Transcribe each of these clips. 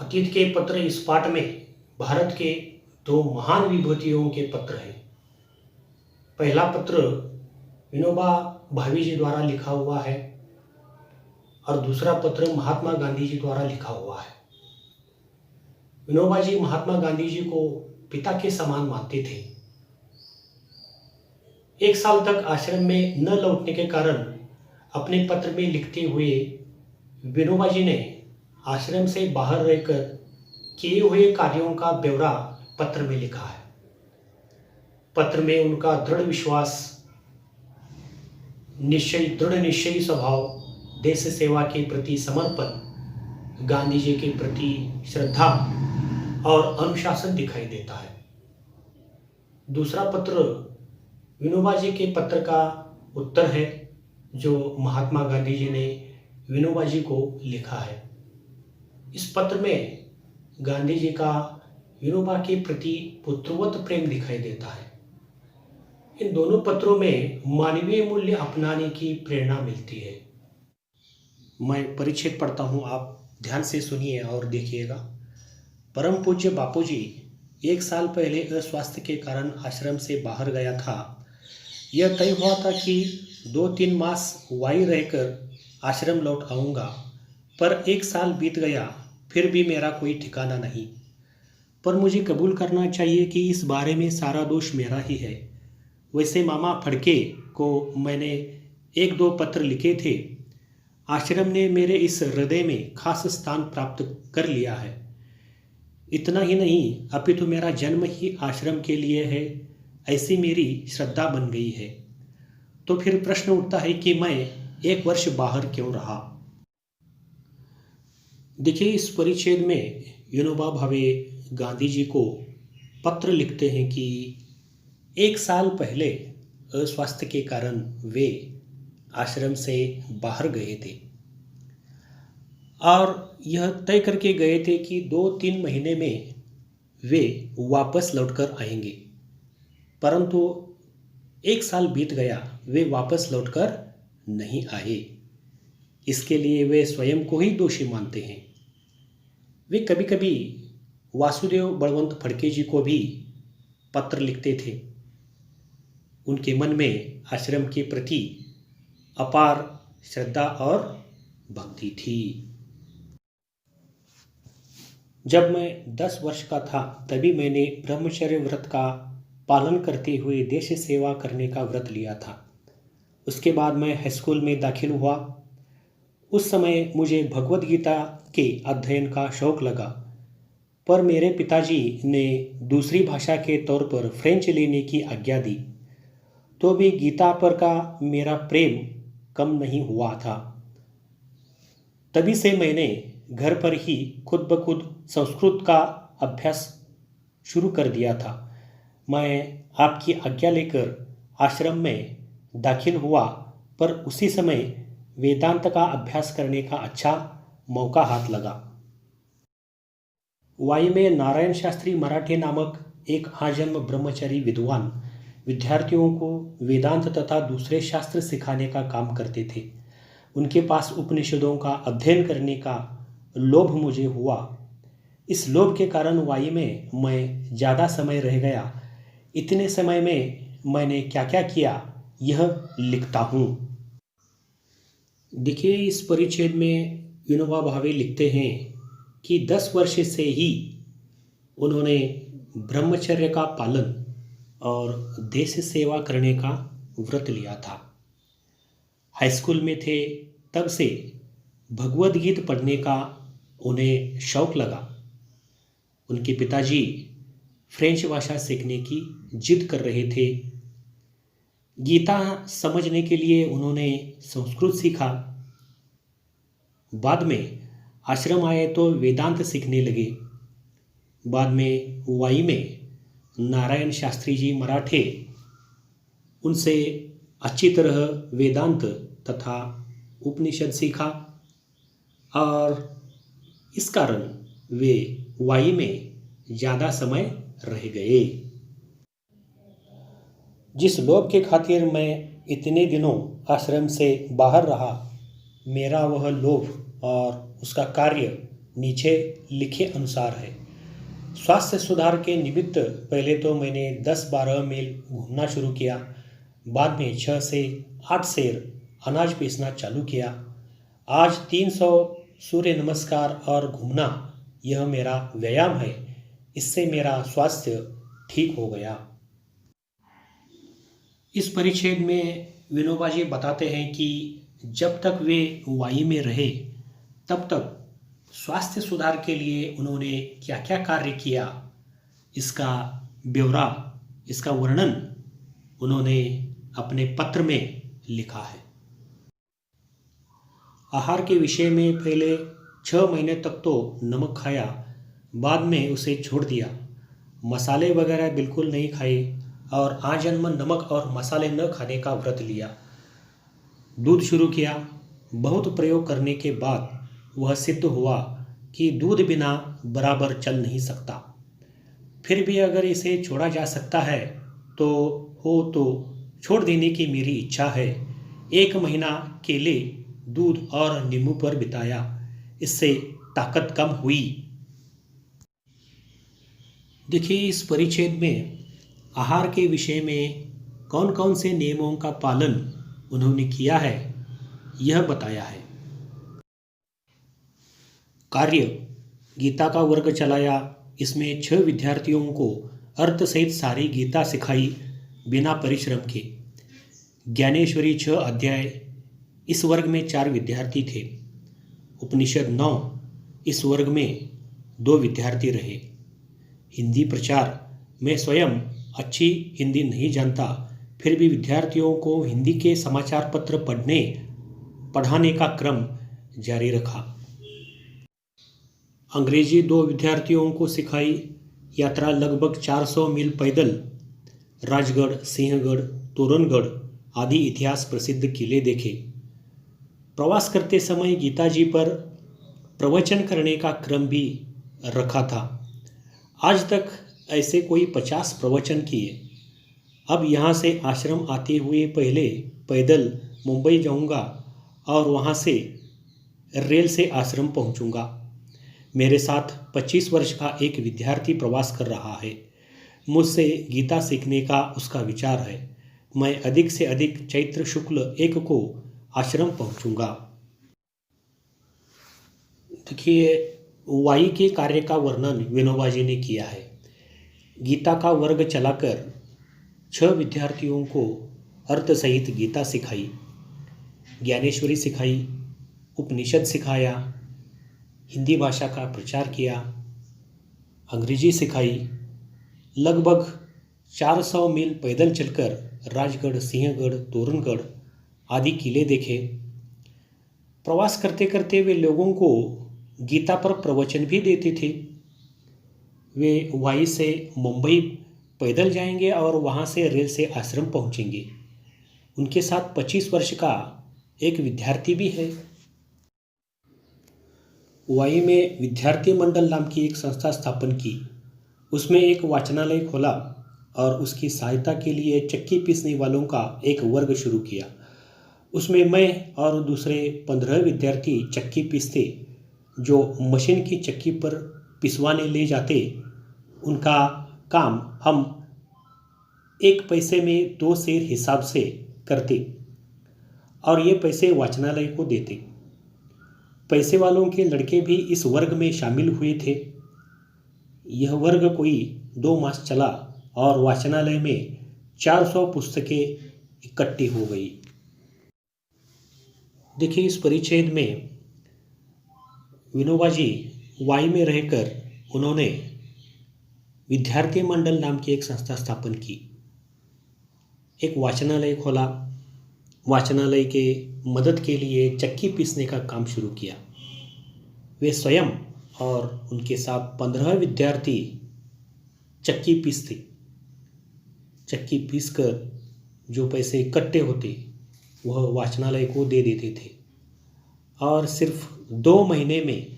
अतीत के पत्र इस पाठ में भारत के दो महान विभूतियों के पत्र हैं। पहला पत्र विनोबा भावे जी द्वारा लिखा हुआ है और दूसरा पत्र महात्मा गांधी जी द्वारा लिखा हुआ है। विनोबा जी महात्मा गांधी जी को पिता के समान मानते थे। एक साल तक आश्रम में न लौटने के कारण अपने पत्र में लिखते हुए विनोबा जी ने आश्रम से बाहर रहकर किए हुए कार्यों का ब्यौरा पत्र में लिखा है। पत्र में उनका दृढ़ विश्वास, दृढ़ निश्चयी स्वभाव, देश सेवा के प्रति समर्पण, गांधी जी के प्रति श्रद्धा और अनुशासन दिखाई देता है। दूसरा पत्र विनोबा जी के पत्र का उत्तर है जो महात्मा गांधी जी ने विनोबा जी को लिखा है। इस पत्र में गांधी जी का विनोबा के प्रति पुत्रवत प्रेम दिखाई देता है। इन दोनों पत्रों में मानवीय मूल्य अपनाने की प्रेरणा मिलती है। मैं परिच्छेद पढ़ता हूँ, आप ध्यान से सुनिए और देखिएगा। परम पूज्य बापू जी 1 साल पहले अस्वास्थ्य के कारण आश्रम से बाहर गया था। यह तय हुआ था कि 2-3 मास वहीं रहकर आश्रम लौट आऊँगा, पर 1 साल बीत गया, फिर भी मेरा कोई ठिकाना नहीं। पर मुझे कबूल करना चाहिए कि इस बारे में सारा दोष मेरा ही है। वैसे मामा फड़के को मैंने 1-2 पत्र लिखे थे। आश्रम ने मेरे इस हृदय में खास स्थान प्राप्त कर लिया है। इतना ही नहीं, अपितु मेरा जन्म ही आश्रम के लिए है, ऐसी मेरी श्रद्धा बन गई है। तो फिर प्रश्न उठता है कि मैं 1 वर्ष बाहर क्यों रहा। देखिए, इस परिच्छेद में विनोबा भावे गांधी जी को पत्र लिखते हैं कि 1 साल पहले अस्वास्थ्य के कारण वे आश्रम से बाहर गए थे और यह तय करके गए थे कि 2-3 महीने में वे वापस लौटकर आएंगे, परंतु 1 साल बीत गया, वे वापस लौटकर नहीं आए। इसके लिए वे स्वयं को ही दोषी मानते हैं। वे कभी कभी वासुदेव बलवंत फड़के जी को भी पत्र लिखते थे। उनके मन में आश्रम के प्रति अपार श्रद्धा और भक्ति थी। जब मैं 10 वर्ष का था तभी मैंने ब्रह्मचर्य व्रत का पालन करते हुए देश सेवा करने का व्रत लिया था। उसके बाद मैं हाई स्कूल में दाखिल हुआ। उस समय मुझे भगवद गीता के अध्ययन का शौक लगा, पर मेरे पिताजी ने दूसरी भाषा के तौर पर फ्रेंच लेने की आज्ञा दी, तो भी गीता पर का मेरा प्रेम कम नहीं हुआ था। तभी से मैंने घर पर ही खुद ब खुद संस्कृत का अभ्यास शुरू कर दिया था। मैं आपकी आज्ञा लेकर आश्रम में दाखिल हुआ, पर उसी समय वेदांत का अभ्यास करने का अच्छा मौका हाथ लगा। वाई में नारायण शास्त्री मराठे नामक एक आजन्म ब्रह्मचारी विद्वान विद्यार्थियों को वेदांत तथा दूसरे शास्त्र सिखाने का काम करते थे। उनके पास उपनिषदों का अध्ययन करने का लोभ मुझे हुआ। इस लोभ के कारण वाई में मैं ज़्यादा समय रह गया। इतने समय में मैंने क्या क्या किया, यह लिखता हूँ। देखिए, इस परिच्छेद में विनोबा भावे लिखते हैं कि 10 वर्ष से ही उन्होंने ब्रह्मचर्य का पालन और देश सेवा करने का व्रत लिया था। हाई स्कूल में थे तब से भगवद गीता पढ़ने का उन्हें शौक लगा। उनके पिताजी फ्रेंच भाषा सीखने की जिद कर रहे थे। गीता समझने के लिए उन्होंने संस्कृत सीखा। बाद में आश्रम आए तो वेदांत सीखने लगे। बाद में वाई में नारायण शास्त्री जी मराठे, उनसे अच्छी तरह वेदांत तथा उपनिषद सीखा और इस कारण वे वाई में ज़्यादा समय रह गए। जिस लोभ के खातिर मैं इतने दिनों आश्रम से बाहर रहा, मेरा वह लोभ और उसका कार्य नीचे लिखे अनुसार है। स्वास्थ्य सुधार के निमित्त पहले तो मैंने 10-12 मील घूमना शुरू किया, बाद में 6 से 8 सेर अनाज पीसना चालू किया। आज 300 सूर्य नमस्कार और घूमना यह मेरा व्यायाम है। इससे मेरा स्वास्थ्य ठीक हो गया। इस परिच्छेद में विनोबा जी बताते हैं कि जब तक वे वाई में रहे तब तक स्वास्थ्य सुधार के लिए उन्होंने क्या क्या कार्य किया, इसका ब्यौरा, इसका वर्णन उन्होंने अपने पत्र में लिखा है। आहार के विषय में पहले 6 महीने तक तो नमक खाया, बाद में उसे छोड़ दिया। मसाले वगैरह बिल्कुल नहीं खाए और आजन्म नमक और मसाले न खाने का व्रत लिया। दूध शुरू किया। बहुत प्रयोग करने के बाद वह सिद्ध हुआ कि दूध बिना बराबर चल नहीं सकता। फिर भी अगर इसे छोड़ा जा सकता है तो छोड़ देने की मेरी इच्छा है। 1 महीना केले, दूध और नींबू पर बिताया, इससे ताकत कम हुई। देखिए, इस परिच्छेद में आहार के विषय में कौन कौन से नियमों का पालन उन्होंने किया है यह बताया है। कार्य, गीता का वर्ग चलाया। इसमें 6 विद्यार्थियों को अर्थ सहित सारी गीता सिखाई बिना परिश्रम के। ज्ञानेश्वरी 6 अध्याय। इस वर्ग में 4 विद्यार्थी थे। उपनिषद 9। इस वर्ग में 2 विद्यार्थी रहे। हिंदी प्रचार। मैं स्वयं अच्छी हिंदी नहीं जानता, फिर भी विद्यार्थियों को हिंदी के समाचार पत्र पढ़ाने का क्रम जारी रखा। अंग्रेजी 2 विद्यार्थियों को सिखाई। यात्रा लगभग 400 मील पैदल। राजगढ़, सिंहगढ़, तोरणगढ़ आदि इतिहास प्रसिद्ध किले देखे। प्रवास करते समय गीता जी पर प्रवचन करने का क्रम भी रखा था। आज तक ऐसे कोई 50 प्रवचन किए। अब यहाँ से आश्रम आते हुए पहले पैदल मुंबई जाऊँगा और वहाँ से रेल से आश्रम पहुँचूँगा। मेरे साथ 25 वर्ष का एक विद्यार्थी प्रवास कर रहा है। मुझसे गीता सीखने का उसका विचार है। मैं अधिक से अधिक चैत्र शुक्ल 1 को आश्रम पहुँचूँगा। देखिए, वाई के कार्य का वर्णन विनोबा जी ने किया है। गीता का वर्ग चलाकर 6 विद्यार्थियों को अर्थ सहित गीता सिखाई, ज्ञानेश्वरी सिखाई, उपनिषद सिखाया, हिंदी भाषा का प्रचार किया, अंग्रेजी सिखाई। लगभग 400 मील पैदल चलकर राजगढ़, सिंहगढ़, तोरणगढ़ आदि किले देखे। प्रवास करते करते वे लोगों को गीता पर प्रवचन भी देते थे। वे वाई से मुंबई पैदल जाएंगे और वहाँ से रेल से आश्रम पहुँचेंगे। उनके साथ 25 वर्ष का एक विद्यार्थी भी है। वाई में विद्यार्थी मंडल नाम की एक संस्था स्थापन की। उसमें एक वाचनालय खोला और उसकी सहायता के लिए चक्की पीसने वालों का एक वर्ग शुरू किया। उसमें मैं और दूसरे 15 विद्यार्थी चक्की पीसते। जो मशीन की चक्की पर पिसवाने ले जाते, उनका काम हम 1 पैसे में 2 सेर हिसाब से करते और ये पैसे वाचनालय को देते। पैसे वालों के लड़के भी इस वर्ग में शामिल हुए थे। यह वर्ग कोई 2 मास चला और वाचनालय में 400 पुस्तकें इकट्ठी हो गई। देखिए, इस परिच्छेद में विनोबा जी वाई में रहकर उन्होंने विद्यार्थी मंडल नाम की एक संस्था स्थापन की, एक वाचनालय खोला, वाचनालय के मदद के लिए चक्की पीसने का काम शुरू किया। वे स्वयं और उनके साथ 15 विद्यार्थी चक्की पीसते। चक्की पीसकर जो पैसे इकट्ठे होते वह वाचनालय को दे देते थे और सिर्फ 2 महीने में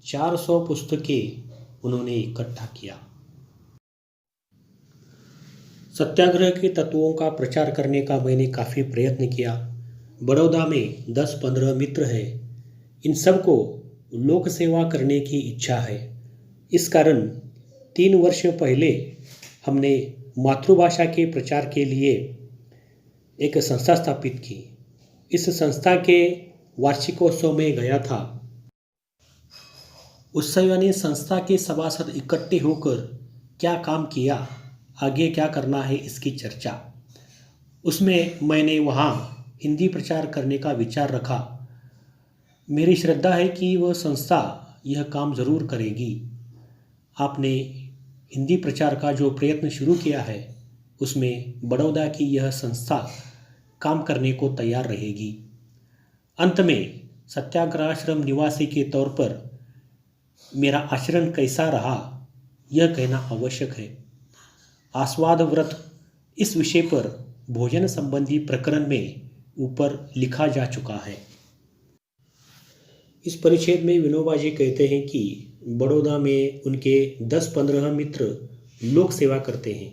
400 पुस्तकें उन्होंने इकट्ठा किया। सत्याग्रह के तत्वों का प्रचार करने का मैंने काफ़ी प्रयत्न किया। बड़ौदा में 10-15 मित्र हैं। इन सबको लोक सेवा करने की इच्छा है। इस कारण 3 वर्ष पहले हमने मातृभाषा के प्रचार के लिए एक संस्था स्थापित की। इस संस्था के वार्षिकोत्सव में गया था। उत्सव यानी संस्था के सभासद इकट्ठे होकर क्या काम किया, आगे क्या करना है, इसकी चर्चा। उसमें मैंने वहाँ हिंदी प्रचार करने का विचार रखा। मेरी श्रद्धा है कि वह संस्था यह काम ज़रूर करेगी। आपने हिंदी प्रचार का जो प्रयत्न शुरू किया है उसमें बड़ौदा की यह संस्था काम करने को तैयार रहेगी। अंत में सत्याग्रहाश्रम निवासी के तौर पर मेरा आचरण कैसा रहा यह कहना आवश्यक है। आस्वाद व्रत इस विषय पर भोजन संबंधी प्रकरण में ऊपर लिखा जा चुका है। इस परिच्छेद में विनोबा जी कहते हैं कि बड़ौदा में उनके 10-15 मित्र लोक सेवा करते हैं।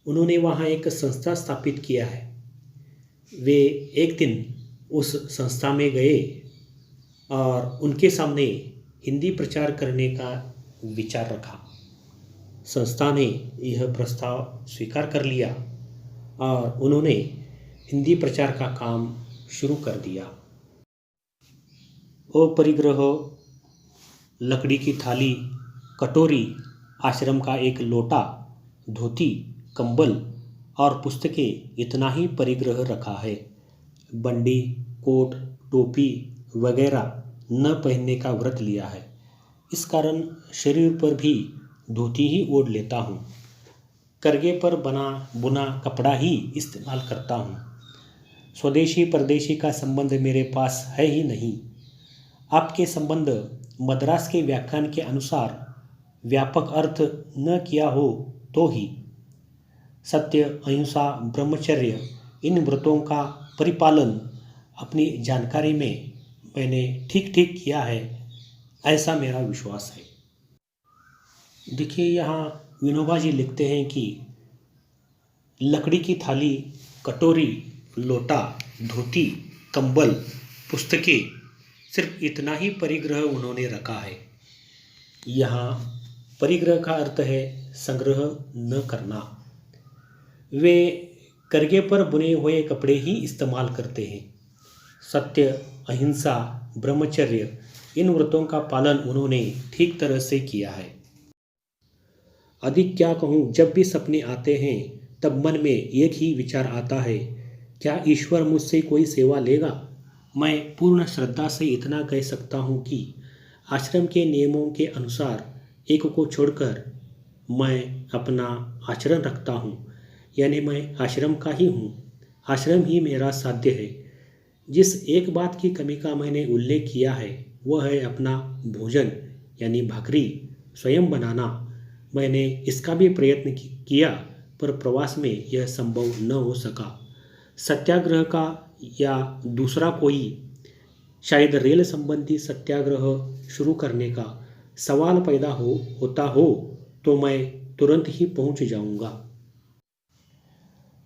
उन्होंने वहाँ एक संस्था स्थापित किया है। वे एक दिन उस संस्था में गए और उनके सामने हिंदी प्रचार करने का विचार रखा। संस्था ने यह प्रस्ताव स्वीकार कर लिया और उन्होंने हिंदी प्रचार का काम शुरू कर दिया। परिग्रह, लकड़ी की थाली, कटोरी, आश्रम का एक लोटा, धोती, कंबल और पुस्तकें, इतना ही परिग्रह रखा है। बंडी, कोट, टोपी वगैरह न पहनने का व्रत लिया है। इस कारण शरीर पर भी धोती ही ओढ़ लेता हूँ। करगे पर बना बुना कपड़ा ही इस्तेमाल करता हूँ। स्वदेशी परदेशी का संबंध मेरे पास है ही नहीं। आपके संबंध मद्रास के व्याख्यान के अनुसार व्यापक अर्थ न किया हो तो ही सत्य, अहिंसा, ब्रह्मचर्य, इन व्रतों का परिपालन अपनी जानकारी में मैंने ठीक ठीक किया है, ऐसा मेरा विश्वास है। देखिए, यहाँ विनोबा जी लिखते हैं कि लकड़ी की थाली, कटोरी, लोटा, धोती, कंबल, पुस्तकें, सिर्फ इतना ही परिग्रह उन्होंने रखा है। यहाँ परिग्रह का अर्थ है संग्रह न करना। वे करगे पर बुने हुए कपड़े ही इस्तेमाल करते हैं। सत्य, अहिंसा, ब्रह्मचर्य, इन व्रतों का पालन उन्होंने ठीक तरह से किया है। अधिक क्या कहूँ, जब भी सपने आते हैं तब मन में एक ही विचार आता है, क्या ईश्वर मुझसे कोई सेवा लेगा? मैं पूर्ण श्रद्धा से इतना कह सकता हूँ कि आश्रम के नियमों के अनुसार एक को छोड़कर मैं अपना आचरण रखता हूँ, यानी मैं आश्रम का ही हूँ। आश्रम ही मेरा साध्य है। जिस एक बात की कमी का मैंने उल्लेख किया है वह है अपना भोजन यानी भाकरी स्वयं बनाना। मैंने इसका भी प्रयत्न किया पर प्रवास में यह संभव न हो सका। सत्याग्रह का या दूसरा कोई शायद रेल संबंधी सत्याग्रह शुरू करने का सवाल पैदा होता हो तो मैं तुरंत ही पहुंच जाऊंगा।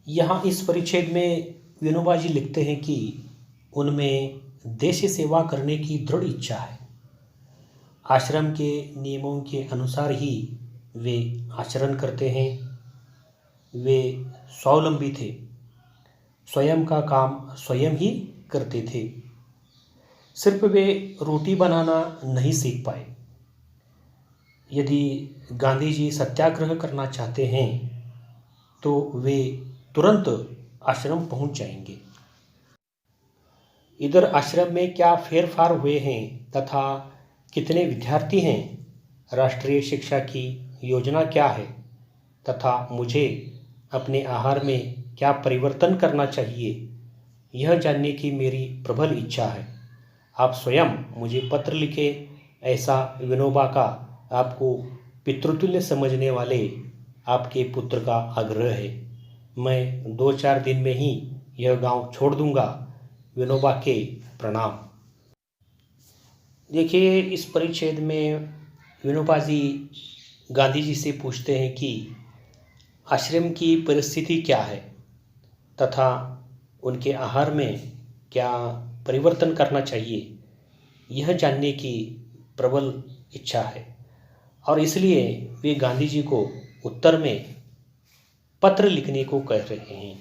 यहाँ इस परिच्छेद में विनोबा जी लिखते हैं कि उनमें देश सेवा करने की दृढ़ इच्छा है। आश्रम के नियमों के अनुसार ही वे आचरण करते हैं। वे स्वावलंबी थे, स्वयं का काम स्वयं ही करते थे। सिर्फ वे रोटी बनाना नहीं सीख पाए। यदि गांधी जी सत्याग्रह करना चाहते हैं तो वे तुरंत आश्रम पहुंच जाएंगे। इधर आश्रम में क्या फेरफार हुए हैं तथा कितने विद्यार्थी हैं, राष्ट्रीय शिक्षा की योजना क्या है तथा मुझे अपने आहार में क्या परिवर्तन करना चाहिए, यह जानने की मेरी प्रबल इच्छा है। आप स्वयं मुझे पत्र लिखें, ऐसा विनोबा का आपको पितृतुल्य समझने वाले आपके पुत्र का आग्रह है। मैं 2-4 दिन में ही यह गांव छोड़ दूंगा। विनोबा के प्रणाम। देखिए, इस परिच्छेद में विनोबा जी गांधी जी से पूछते हैं कि आश्रम की परिस्थिति क्या है तथा उनके आहार में क्या परिवर्तन करना चाहिए, यह जानने की प्रबल इच्छा है और इसलिए वे गांधी जी को उत्तर में पत्र लिखने को कह रहे हैं।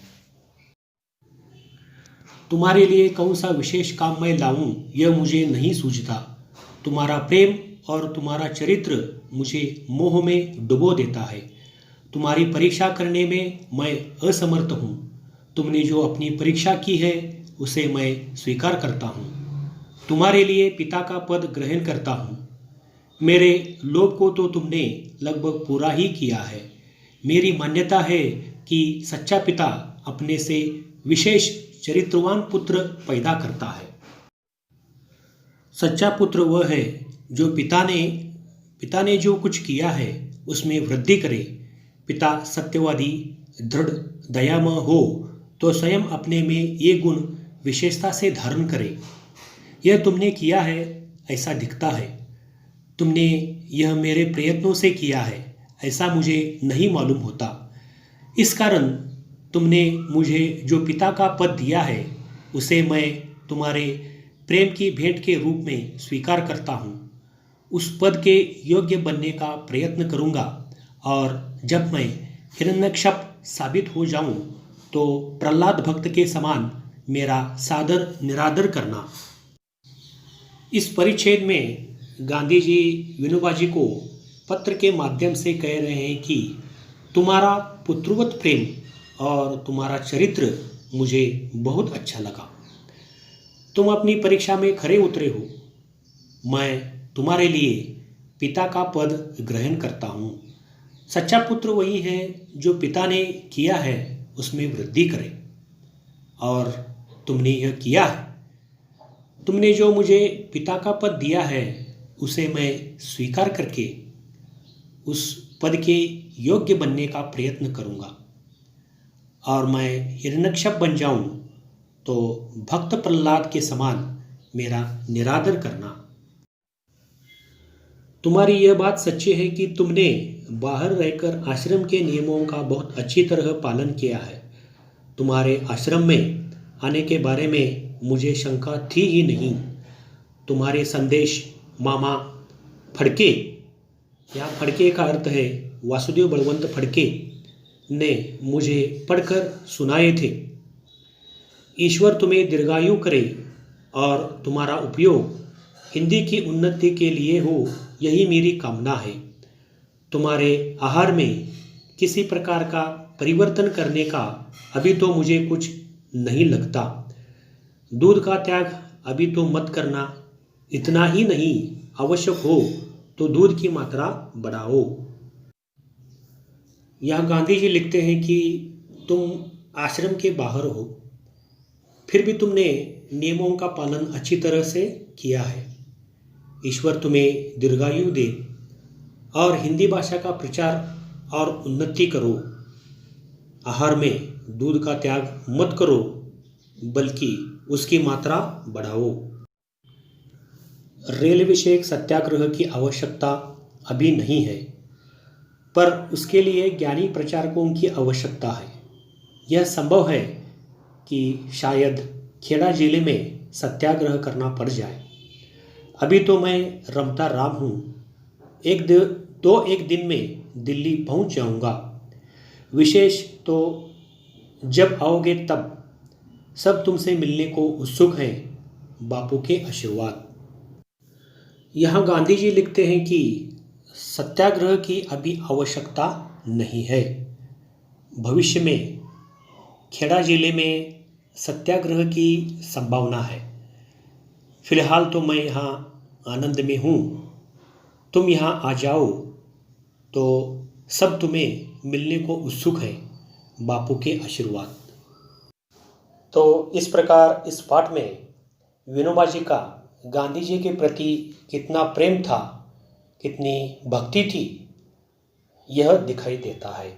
तुम्हारे लिए कौन सा विशेष काम मैं लाऊं यह मुझे नहीं सूझता। तुम्हारा प्रेम और तुम्हारा चरित्र मुझे मोह में डुबो देता है। तुम्हारी परीक्षा करने में मैं असमर्थ हूँ। तुमने जो अपनी परीक्षा की है उसे मैं स्वीकार करता हूँ। तुम्हारे लिए पिता का पद ग्रहण करता हूँ। मेरे लोभ को तो तुमने लगभग पूरा ही किया है। मेरी मान्यता है कि सच्चा पिता अपने से विशेष चरित्रवान पुत्र पैदा करता है। सच्चा पुत्र वह है जो पिता ने जो कुछ किया है उसमें वृद्धि करे। पिता सत्यवादी, दृढ़, दयामय हो तो स्वयं अपने में ये गुण विशेषता से धारण करे। यह तुमने किया है ऐसा दिखता है। तुमने यह मेरे प्रयत्नों से किया है ऐसा मुझे नहीं मालूम होता। इस कारण तुमने मुझे जो पिता का पद दिया है उसे मैं तुम्हारे प्रेम की भेंट के रूप में स्वीकार करता हूँ। उस पद के योग्य बनने का प्रयत्न करूँगा और जब मैं हिरण्यकश्यप साबित हो जाऊँ तो प्रहलाद भक्त के समान मेरा सादर निरादर करना। इस परिच्छेद में गांधी जी विनोबा जी को पत्र के माध्यम से कह रहे हैं कि तुम्हारा पुत्रवत प्रेम और तुम्हारा चरित्र मुझे बहुत अच्छा लगा। तुम अपनी परीक्षा में खरे उतरे हो। मैं तुम्हारे लिए पिता का पद ग्रहण करता हूँ। सच्चा पुत्र वही है जो पिता ने किया है उसमें वृद्धि करे और तुमने यह किया है। तुमने जो मुझे पिता का पद दिया है उसे मैं स्वीकार करके उस पद के योग्य बनने का प्रयत्न करूँगा और मैं हिरण्यकश्यप बन जाऊँ तो भक्त प्रहलाद के समान मेरा निरादर करना। तुम्हारी यह बात सच्ची है कि तुमने बाहर रहकर आश्रम के नियमों का बहुत अच्छी तरह पालन किया है। तुम्हारे आश्रम में आने के बारे में मुझे शंका थी ही नहीं। तुम्हारे संदेश मामा फड़के, यहाँ फड़के का अर्थ है वासुदेव बलवंत फड़के, ने मुझे पढ़कर सुनाए थे। ईश्वर तुम्हें दीर्घायु करे और तुम्हारा उपयोग हिंदी की उन्नति के लिए हो, यही मेरी कामना है। तुम्हारे आहार में किसी प्रकार का परिवर्तन करने का अभी तो मुझे कुछ नहीं लगता। दूध का त्याग अभी तो मत करना। इतना ही नहीं, आवश्यक हो तो दूध की मात्रा बढ़ाओ। यहाँ गांधी जी लिखते हैं कि तुम आश्रम के बाहर हो, फिर भी तुमने नियमों का पालन अच्छी तरह से किया है। ईश्वर तुम्हें दीर्घायु दे और हिंदी भाषा का प्रचार और उन्नति करो। आहार में दूध का त्याग मत करो बल्कि उसकी मात्रा बढ़ाओ। रेल विषयक सत्याग्रह की आवश्यकता अभी नहीं है, पर उसके लिए ज्ञानी प्रचारकों की आवश्यकता है। यह संभव है कि शायद खेड़ा जिले में सत्याग्रह करना पड़ जाए। अभी तो मैं रमता राम हूँ। एक दिन में दिल्ली पहुँच जाऊँगा। विशेष तो जब आओगे तब। सब तुमसे मिलने को उत्सुक हैं। बापू के आशीर्वाद। यहाँ गांधी जी लिखते हैं कि सत्याग्रह की अभी आवश्यकता नहीं है। भविष्य में खेड़ा जिले में सत्याग्रह की संभावना है। फिलहाल तो मैं यहाँ आनंद में हूँ। तुम यहाँ आ जाओ तो सब तुम्हें मिलने को उत्सुक हैं। बापू के आशीर्वाद। तो इस प्रकार इस पाठ में विनोबा जी का गांधी जी के प्रति कितना प्रेम था, कितनी भक्ति थी, यह दिखाई देता है।